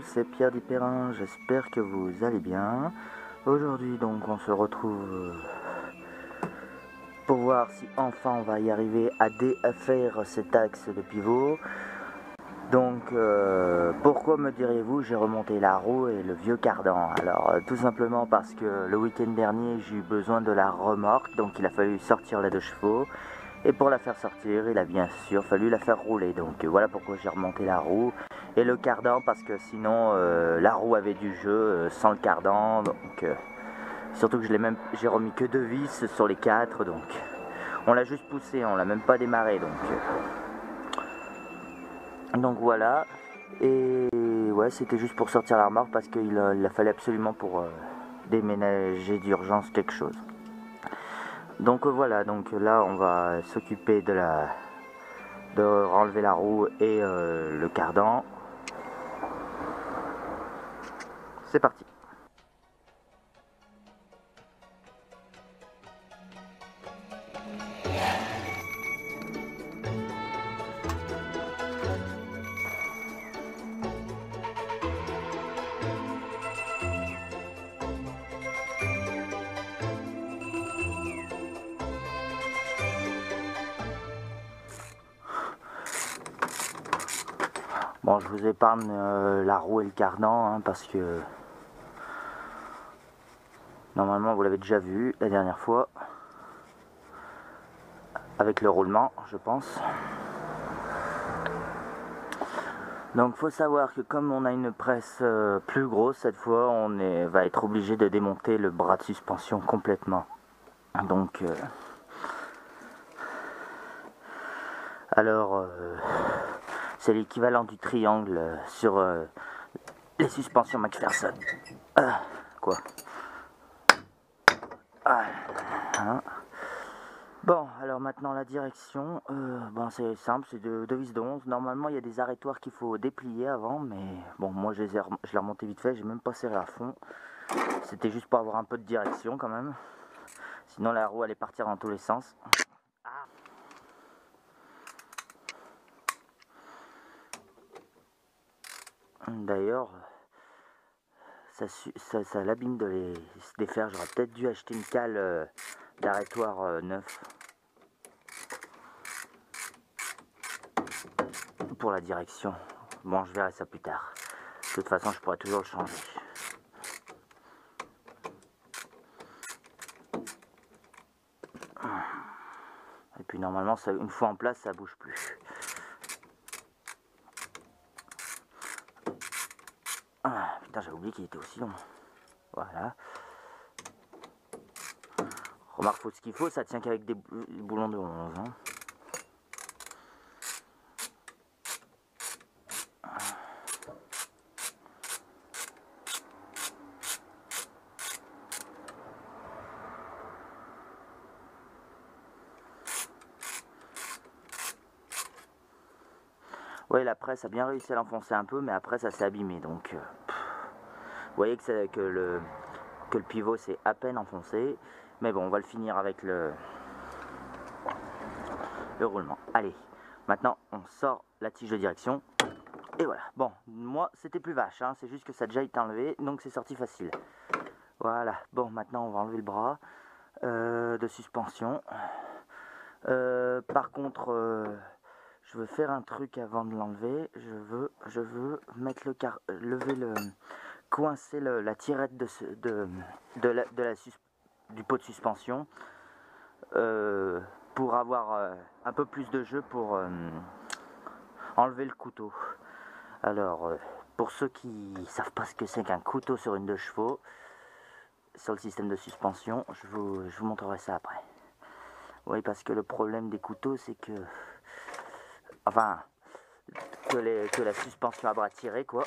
Hello, c'est Pierre Dipérin, j'espère que vous allez bien. Aujourd'hui donc on se retrouve pour voir si enfin on va y arriver à défaire cet axe de pivot. Donc pourquoi me diriez-vous j'ai remonté la roue et le vieux cardan? Alors tout simplement parce que le week-end dernier j'ai eu besoin de la remorque, donc il a fallu sortir les 2 chevaux. Et pour la faire sortir, il a bien sûr fallu la faire rouler. Donc voilà pourquoi j'ai remonté la roue et le cardan, parce que sinon la roue avait du jeu sans le cardan. Donc surtout que j'ai remis que 2 vis sur les 4, donc on l'a juste poussé, on l'a même pas démarré. Donc voilà. Et ouais, c'était juste pour sortir la remorque parce qu'il a fallu absolument pour déménager d'urgence quelque chose. Donc voilà, donc là on va s'occuper de enlever la roue et le cardan. C'est parti. Bon, je vous épargne la roue et le cardan hein, parce que normalement vous l'avez déjà vu la dernière fois avec le roulement, je pense. Donc faut savoir que comme on a une presse plus grosse cette fois, va être obligé de démonter le bras de suspension complètement. Donc alors c'est l'équivalent du triangle sur les suspensions McPherson. Quoi hein. Bon, alors maintenant la direction, c'est simple, c'est de vis de 11. Normalement il y a des arrêtoirs qu'il faut déplier avant, mais bon moi je l'ai remonté vite fait, j'ai même pas serré à fond. C'était juste pour avoir un peu de direction quand même. Sinon la roue allait partir dans tous les sens. D'ailleurs, ça l'abîme de les défaire. J'aurais peut-être dû acheter une cale d'arrêtoir neuf pour la direction. Bon, je verrai ça plus tard. De toute façon, je pourrais toujours le changer. Et puis normalement, une fois en place, ça bouge plus. Putain, j'avais oublié qu'il était aussi long. Voilà. Remarque, faut ce qu'il faut, ça tient qu'avec des boulons de 11. Hein. Ouais, la presse a bien réussi à l'enfoncer un peu, mais après ça s'est abîmé. Donc, vous voyez que le pivot s'est à peine enfoncé. Mais bon, on va le finir avec le roulement. Allez, maintenant on sort la tige de direction. Et voilà. Bon, moi c'était plus vache, hein, c'est juste que ça a déjà été enlevé, donc c'est sorti facile. Voilà. Bon, maintenant on va enlever le bras de suspension. Par contre, je veux faire un truc avant de l'enlever. Je veux mettre coincer la tirette du pot de suspension pour avoir un peu plus de jeu pour enlever le couteau. Alors, pour ceux qui ne savent pas ce que c'est qu'un couteau sur une 2 chevaux, sur le système de suspension, je vous montrerai ça après. Oui, parce que le problème des couteaux, c'est que... Enfin, que la suspension à bras tirés, quoi.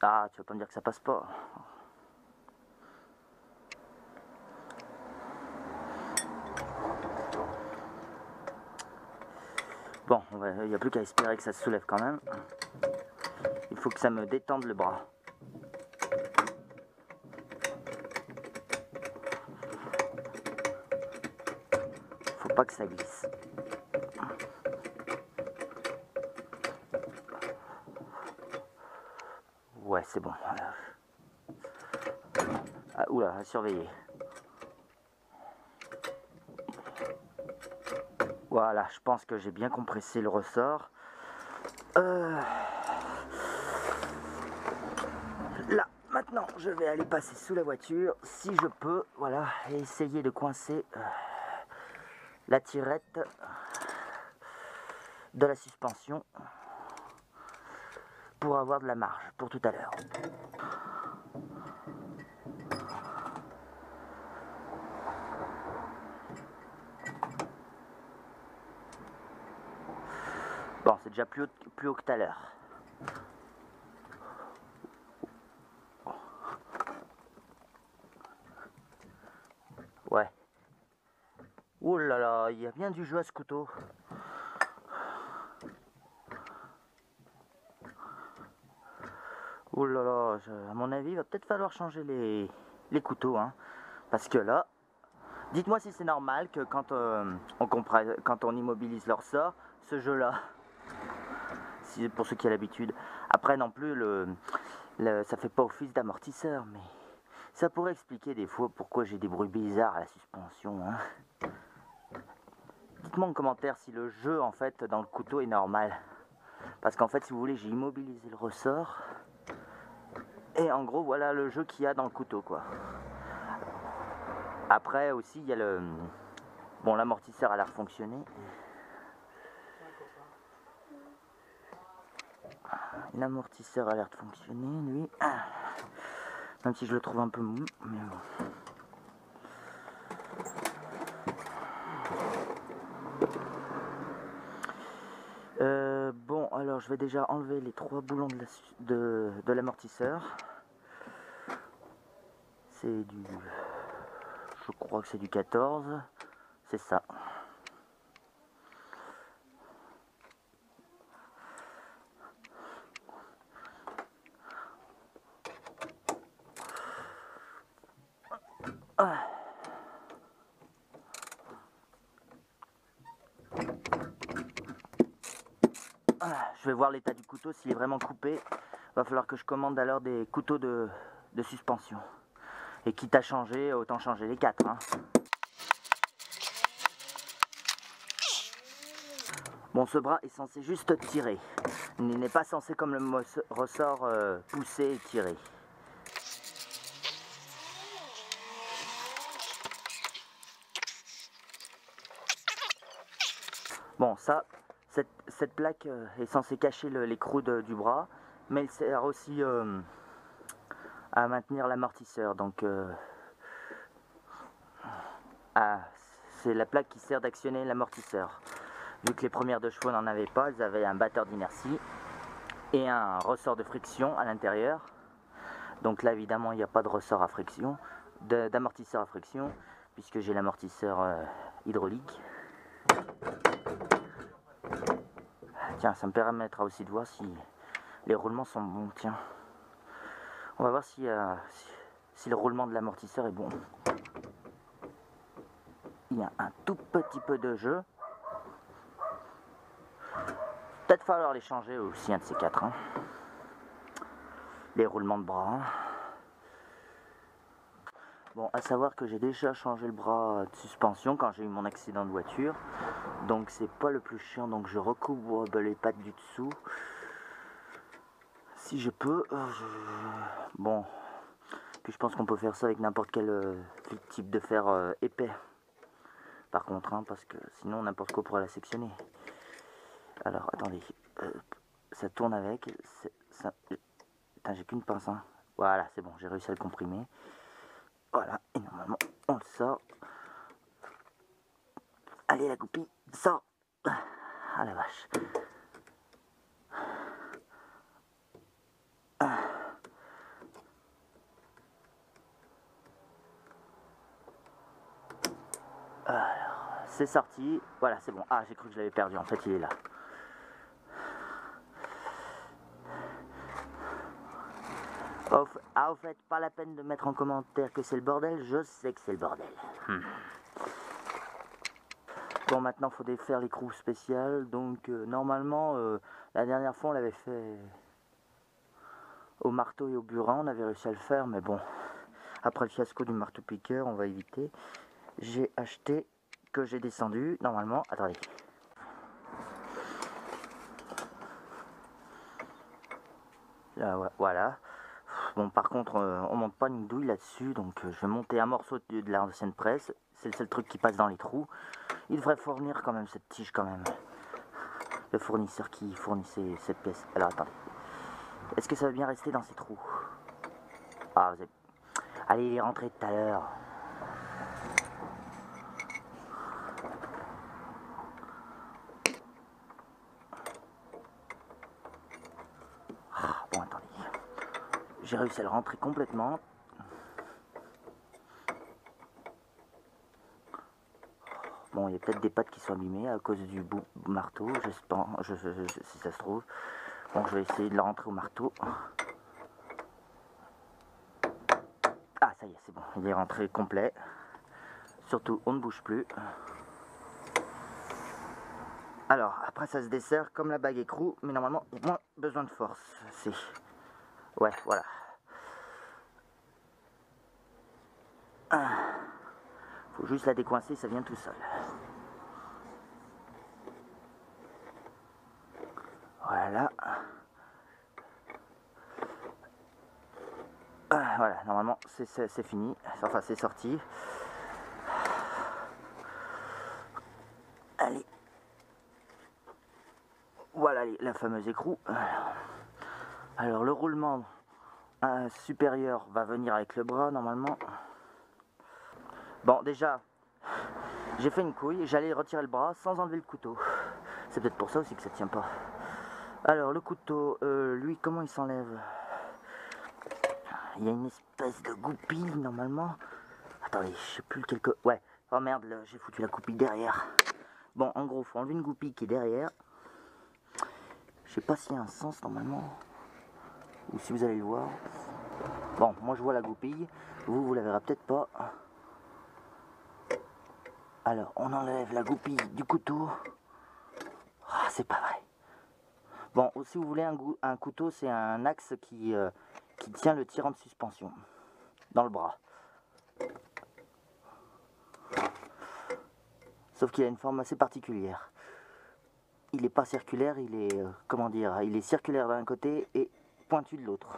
Ah, tu vas pas me dire que ça passe pas. Bon, il n'y a plus qu'à espérer que ça se soulève quand même. Il faut que ça me détende le bras. Faut pas que ça glisse. ouais, c'est bon. Ah, oula, à surveiller. Voilà, je pense que j'ai bien compressé le ressort. Là, maintenant, je vais aller passer sous la voiture, si je peux, voilà, et essayer de coincer la tirette de la suspension pour avoir de la marge pour tout à l'heure. Bon, c'est déjà plus haut que tout à l'heure. Ouais. Ouh là là, il y a bien du jeu à ce couteau. Ouh là là, à mon avis, il va peut-être falloir changer les couteaux, hein. Parce que là, dites-moi si c'est normal que quand on immobilise leur sort, ce jeu-là, si, pour ceux qui ont l'habitude. Après non plus, ça fait pas office d'amortisseur, mais ça pourrait expliquer des fois pourquoi j'ai des bruits bizarres à la suspension, hein. Dites-moi en commentaire si le jeu en fait dans le couteau est normal. Parce qu'en fait, si vous voulez, j'ai immobilisé le ressort. Et en gros, voilà le jeu qu'il y a dans le couteau, quoi. Après aussi, il y a le... Bon, l'amortisseur a l'air de fonctionner. L'amortisseur a l'air de fonctionner, lui. Même si je le trouve un peu mou, mais bon. Bon, alors je vais déjà enlever les 3 boulons de l'amortisseur. C'est du... Je crois que c'est du 14. C'est ça. Je vais voir l'état du couteau, s'il est vraiment coupé. Va falloir que je commande alors des couteaux de suspension. Et quitte à changer, autant changer les 4. Hein. Bon, ce bras est censé juste tirer. Il n'est pas censé, comme le ressort, pousser et tirer. Bon, ça, cette plaque est censée cacher l'écrou du bras, mais elle sert aussi à maintenir l'amortisseur. Donc, c'est la plaque qui sert d'actionner l'amortisseur. Vu que les premières 2 chevaux n'en avaient pas, elles avaient un batteur d'inertie et un ressort de friction à l'intérieur. Donc là, évidemment, il n'y a pas de ressort à friction, d'amortisseur à friction, puisque j'ai l'amortisseur hydraulique. Tiens, ça me permettra aussi de voir si les roulements sont bons. Tiens, on va voir si le roulement de l'amortisseur est bon. Il y a un tout petit peu de jeu. Peut-être falloir les changer aussi, un de ces 4. Hein. Les roulements de bras. Hein. Bon, à savoir que j'ai déjà changé le bras de suspension quand j'ai eu mon accident de voiture. Donc c'est pas le plus chiant, donc je recouvre les pattes du dessous. Si je peux. Bon. Puis je pense qu'on peut faire ça avec n'importe quel type de fer épais. Par contre, hein, parce que sinon n'importe quoi pourra la sectionner. Alors, attendez. Ça tourne avec. Ça... Putain, j'ai qu'une pince. Hein. Voilà, c'est bon, j'ai réussi à le comprimer. Voilà, et normalement, on le sort. Allez, la goupille, sors. Ah la vache. Alors, c'est sorti. Voilà, c'est bon. Ah, j'ai cru que je l'avais perdu. En fait, il est là. Au fait, pas la peine de mettre en commentaire que c'est le bordel. Je sais que c'est le bordel. Bon, maintenant, il faut défaire l'écrou spécial. Donc, normalement, la dernière fois, on l'avait fait au marteau et au burin, on avait réussi à le faire, mais bon, après le fiasco du marteau-piqueur, on va éviter. J'ai acheté, que j'ai descendu, normalement, attendez. Là, voilà. Bon, par contre, on monte pas une douille là-dessus, donc je vais monter un morceau de l'ancienne presse. C'est le seul truc qui passe dans les trous. Il devrait fournir quand même cette tige, quand même. Le fournisseur qui fournissait cette pièce. Alors, attendez. Est-ce que ça va bien rester dans ces trous? Ah, vous avez... Allez, il est rentré tout à l'heure. Bon, attendez. J'ai réussi à le rentrer complètement. Bon, il y a peut-être des pattes qui sont abîmées à cause du bout marteau, j'espère, si ça se trouve. Bon, je vais essayer de le rentrer au marteau. Ah, ça y est, c'est bon, il est rentré complet. Surtout, on ne bouge plus. Alors, après ça se dessert comme la bague écrou, mais normalement, il y a moins besoin de force. C'est... Ouais, voilà. Faut juste la décoincer, ça vient tout seul. Voilà. Voilà, normalement, c'est fini. Enfin, c'est sorti. Allez. Voilà la fameuse écrou. Alors, le roulement supérieur va venir avec le bras, normalement. Bon, déjà, j'ai fait une couille. J'allais retirer le bras sans enlever le couteau. C'est peut-être pour ça aussi que ça tient pas. Alors, le couteau, lui, comment il s'enlève? Il y a une espèce de goupille, normalement. Attendez, je sais plus lequel... Ouais. Oh merde, j'ai foutu la goupille derrière. Bon, en gros, faut enlever une goupille qui est derrière. Je sais pas s'il y a un sens, normalement. Ou si vous allez le voir. Bon, moi, je vois la goupille. Vous la verrez peut-être pas. Alors, on enlève la goupille du couteau. Ah, c'est pas vrai. Bon, si vous voulez un couteau, c'est un axe qui tient le tirant de suspension dans le bras. Sauf qu'il a une forme assez particulière. Il n'est pas circulaire, il est, comment dire, il est circulaire d'un côté et pointu de l'autre.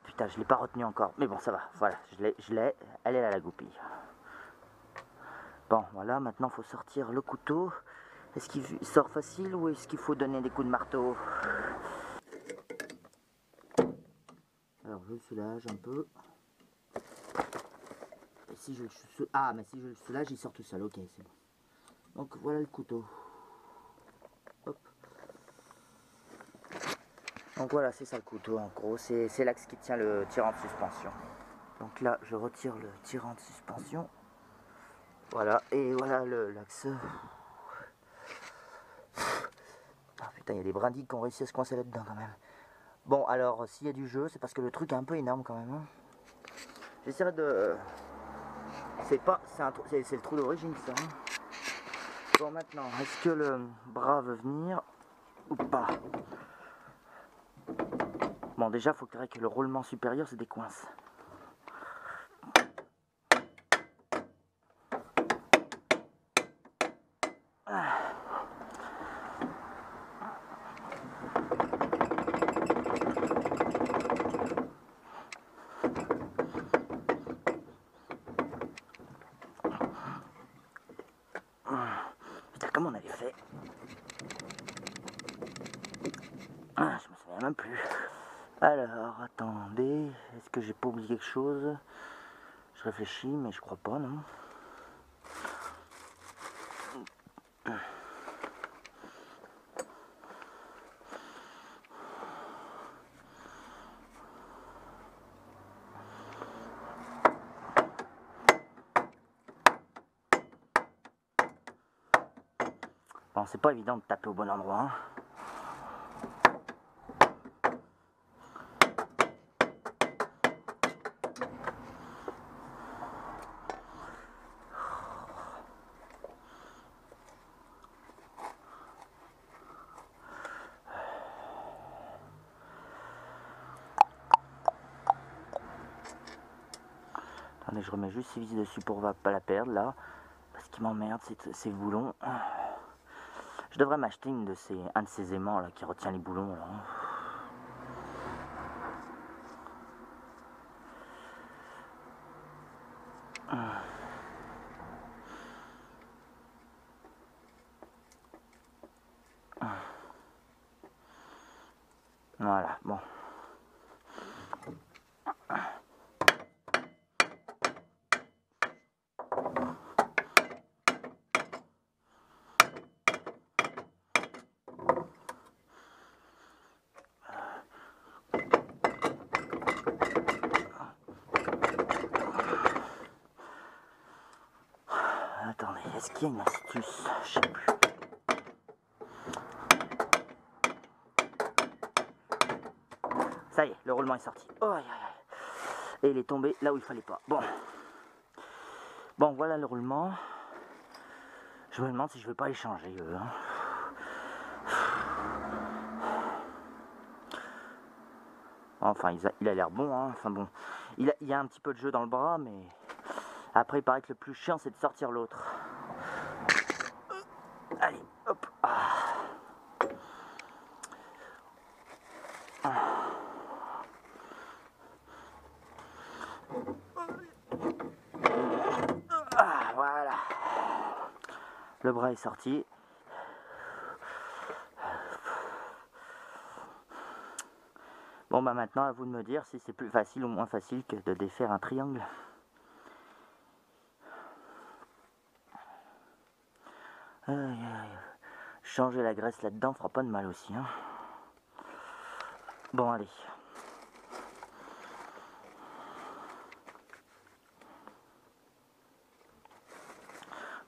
Putain, je ne l'ai pas retenu encore. Mais bon, ça va, voilà, je l'ai, elle est là la goupille. Bon, voilà, maintenant il faut sortir le couteau. Est-ce qu'il sort facile ou est-ce qu'il faut donner des coups de marteau? Alors je le soulage un peu. Et si je le mais si je le soulage, il sort tout seul. Ok, c'est bon. Donc voilà le couteau. Hop. Donc voilà, c'est ça le couteau en gros. C'est l'axe qui tient le tirant de suspension. Donc là, je retire le tirant de suspension. Voilà, et voilà l'axe. Ah putain, il y a des brindilles qui ont réussi à se coincer là-dedans quand même. Bon, alors, s'il y a du jeu, c'est parce que le truc est un peu énorme quand même. Hein. J'essaierai de... C'est le trou d'origine, ça. Hein. Bon, maintenant, est-ce que le bras veut venir ou pas? Bon, déjà, il faut que le roulement supérieur se décoince. Putain, comment on avait fait? Je me souviens même plus. Alors, attendez, est-ce que j'ai pas oublié quelque chose? Je réfléchis, mais je crois pas, non? Bon, c'est pas évident de taper au bon endroit, hein. Attendez, je remets juste ces vis dessus pour pas la perdre là. Parce qu'il m'emmerde ces boulons. Je devrais m'acheter un de ces aimants là qui retient les boulons là. Voilà, bon. Attendez, est-ce qu'il y a une astuce? Je sais plus. Ça y est, le roulement est sorti. Oh, aïe, aïe, aïe. Et il est tombé là où il fallait pas. Bon, voilà le roulement. Je me demande si je vais pas les changer. Enfin, il a l'air bon. Hein. Enfin bon, il y a un petit peu de jeu dans le bras, mais après il paraît que le plus chiant c'est de sortir l'autre. Allez, hop. Voilà. Le bras est sorti. Bon bah maintenant à vous de me dire si c'est plus facile ou moins facile que de défaire un triangle. Changer la graisse là-dedans fera pas de mal aussi. Hein. Bon allez.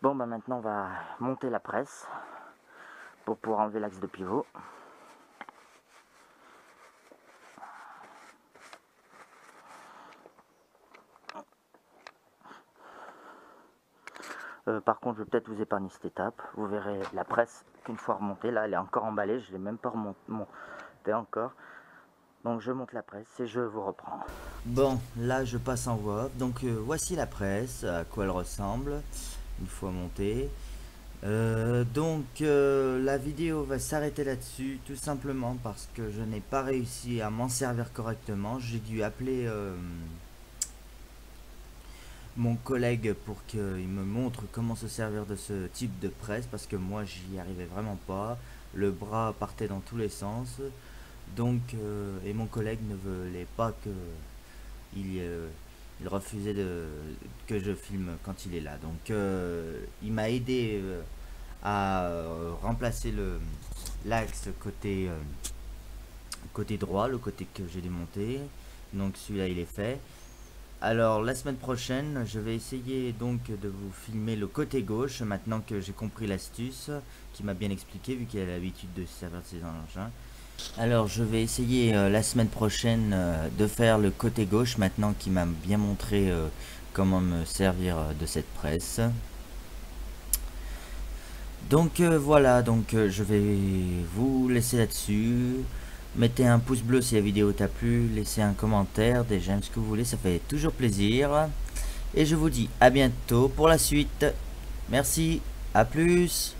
Bon bah maintenant on va monter la presse pour pouvoir enlever l'axe de pivot. Par contre, je vais peut-être vous épargner cette étape. Vous verrez la presse qu'une fois remontée. Là, elle est encore emballée. Je ne l'ai même pas remontée encore. Donc, je monte la presse et je vous reprends. Bon, là, je passe en voix off. Donc, voici la presse, à quoi elle ressemble, une fois montée. La vidéo va s'arrêter là-dessus, tout simplement parce que je n'ai pas réussi à m'en servir correctement. J'ai dû appeler... mon collègue pour qu'il me montre comment se servir de ce type de presse parce que moi j'y arrivais vraiment pas, le bras partait dans tous les sens, donc et mon collègue ne voulait pas que il refusait que je filme quand il est là, donc il m'a aidé à remplacer l'axe côté droit, le côté que j'ai démonté, donc celui-là il est fait. Alors la semaine prochaine, je vais essayer donc de vous filmer le côté gauche, maintenant que j'ai compris l'astuce, qui m'a bien expliqué vu qu'il a l'habitude de se servir de ces engins. Alors je vais essayer la semaine prochaine de faire le côté gauche, maintenant qu'il m'a bien montré comment me servir de cette presse. Donc voilà, donc je vais vous laisser là-dessus. Mettez un pouce bleu si la vidéo t'a plu, laissez un commentaire, des j'aime, ce que vous voulez, ça fait toujours plaisir. Et je vous dis à bientôt pour la suite. Merci, à plus.